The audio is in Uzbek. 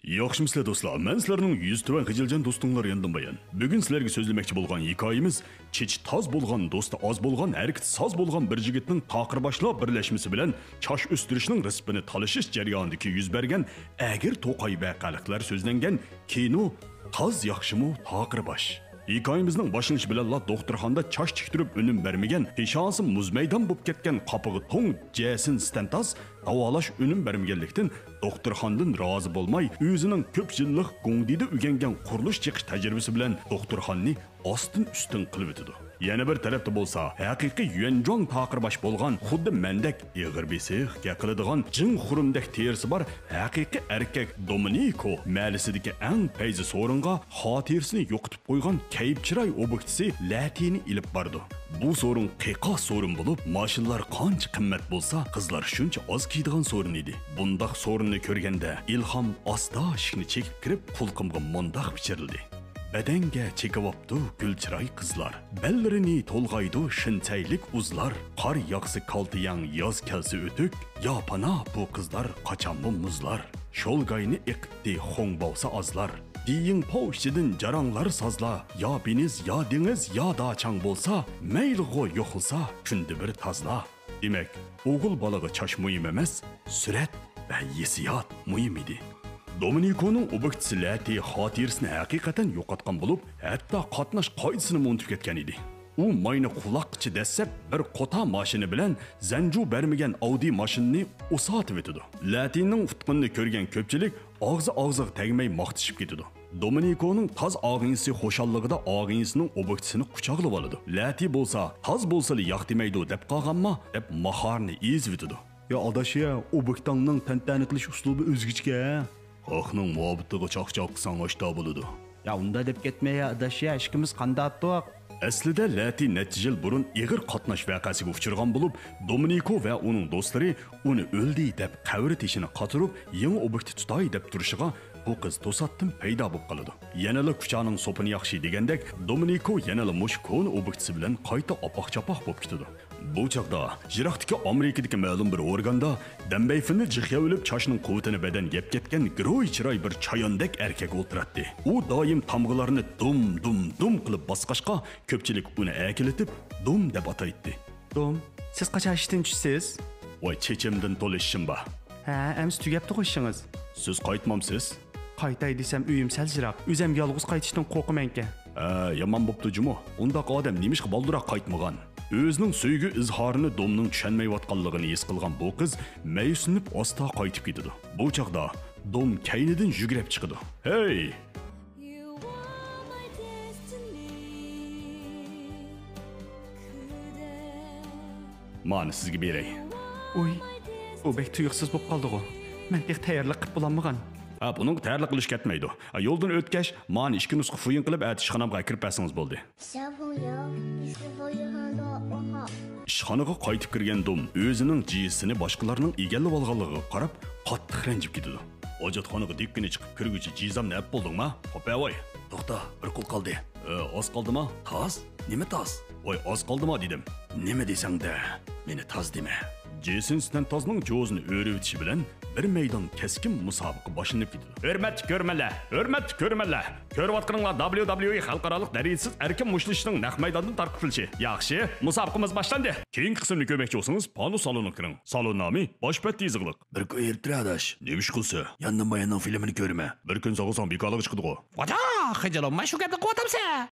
Yaxshimisilar do'stlar, men sizlarning 100 tuvan qijiljan do'stinglar yandanbayan. Bugun sizlarga so'zlamoqchi bo'lgan hikoyamiz Chechi toz bo'lgan, do'sti oz bo'lgan, harakati soz bo'lgan bir yigitning taqirboshlar birlashmasi bilan chosh o'stirishning risbini talashish jarayonidagi yuz bergan agir to'qay vaqaliklar so'zlangan kino Toz yaxshimi taqirbosh. Hikoyamizning boshlanishi bilan doktorxonada chosh tiktirib unum bermagan, peshonasi muzmaydan bo'lib ketgan qopig'i to'ng Jason Stantas davolash unum bermaganlikdan doktorxondan rozi bo'lmay, o'zining ko'p yillik Gongdida o'rgangan qurilish chiqish tajribasi bilan doktorxonni ostin-ustin qilib o'tdi. Yana bir tarafda bo'lsa, haqiqiy Yuanzhong taqirbosh bo'lgan, xuddi mendek ig'ir besiq qiladigan jin xurumdek terisi bor haqiqiy erkak Domenico malisidagi eng payzi so'ringa xotirasini yo'qotib qo'ygan kayibchiray obyekti Latini ilib bordi. Bu so'rin qiqa so'rin bo'lib, mashinalar qancha qimmat bo'lsa, qizlar shuncha oz kiydigan so'rin edi. Bundaq so'rinni ko'rganda ilhom asta ishni chekib kirib, qulqimga mondaq bichirildi. Bedenge çekivaptı gülçiray kızlar. Bellerini tolgaydı şinçaylik uzlar. Kar yaksı kaltıyan yaz kelsi ötük. Yapana bu kızlar kaçan bu muzlar. Şolgayını ekti hongbavsa azlar. Diyin povşidin caranglar sazla. Ya biniz ya deniz ya da çang bolsa. Meylgo yoxulsa kündü bir tazla. Demek oğul balığı çaş mühim emes. Süret ve yesiyat mühim idi. Domenico'nun obyekti Lati xotirasini haqiqatan yo'qotgan bo'lib, hatto qatnash qoidasini unutib ketgan edi. U mayni quloqchi dasab bir qota mashina bilan zanju bermagan Audi mashinani o'satib o'tdi. Latining utqunni ko'rgan ko'pchilik og'zi tegmay maqtishib ketdi. Domenico'nun toz og'insi xo'shalligida og'insining obyektisini quchoqlab oldi. Lati bo'lsa, toz bo'lsa-li yoqtimaydi deb qolganmi, deb maharni ezib o'tdi. Ya adashiya, obyektangning tantana qilish uslubi o'zgichga. Qo'qning muhabbatiga choq-choq qilsang oshda bo'ladi. Ya unda deb ketmaya adashiya, ishimiz qanday? Aslida Lati necha yil burun ig'ir qatnash voqeasiga uchirgan bo'lib, Domenico va uning do'stlari uni o'ldi deb qabri teshini qatirib, yangi obyekt tutay deb turishiga bu qiz to'satdan paydo bo'lib qoladi. Yanala kuchaning sopini yaxshi degandek, Domenico yanala mushkon obyektisi bilan qayta opoq-chapoq bo'lib ketadi. Bu chaqda Jiroqdagi Amerikadagi ma'lum bir organda dambayfini jixya o'lib choshning quvvatini badan yeb ketgan giroy chiroy bir chayondek erkak o'tiradi. U doim tamg'ilarni dum qilib bosqashqa ko'pchilik uni akilatib dum deb ataydi. Dum, siz qachon ishdan tushsiz? Voy chechimdan to'lishim ba. Ha, ems tugabdi qo'shingiz. Siz qaytmamsiz? Qaytay desam uyim saljiroq. O'zim yolg'iz qaytishdan qo'rqamanka. Ha, yomon bo'pti jumo. Undaq odam nemishqa boldiroq qaytmagan? O'zining suygi izhorini domning tushunmayotganligini his qilgan bu qiz mayusinib osta qaytib ketdi. Bu chaqda dom kaynidan yugurib chiqdi. Hey! Mani sizga beray. Oy, u bek tuyuqsiz bo'lib qoldi-ku. Men tek tayyorlik qilib bo'lmagan. Ha, buning tayyorlik qilish ketmaydi. Yo'ldan o'tkash, mani 2 nusxa fuyin qilib atishxonamga kirib bersangiz bo'ldi. Ishxonaga qaytib kirgan dom o'zining jiyisini boshqalarning egallab olganligiga qarab qattiq ranjib ketdi. Hojatxonaga dekkina chiqib kirguchi jizamni ap bo'ldingmi? Hopavoy, to'xta, bir qo'l qoldi. Oz qoldimi? Toz? Nima toz? Voy, oz qoldimi dedim. Nima desang-da, meni toz dema. Jason Stantazning jo'zini o'rib o'tishi bilan bir maydon keskin musobaqa boshlanib ketdi. Hurmat ko'rmalar. Ko'rayotganinglar WWE xalqaroliq darajasiz erkin mushtlashning naq maydondan tarqatilishi. Yaxshi, musobaqamiz boshlandi. Keyingi qismni ko'rmoqchi bo'lsangiz, pano saloniga kiring. Salon nomi Boshpat yezig'liq. Bir kun ertiradash. Nemish qilsa? Yandan bayanning filmini ko'rma. Bir kun sog'sam bekorga chiqdi-ku. Vada, xijalonma shu gapni qilyapsan.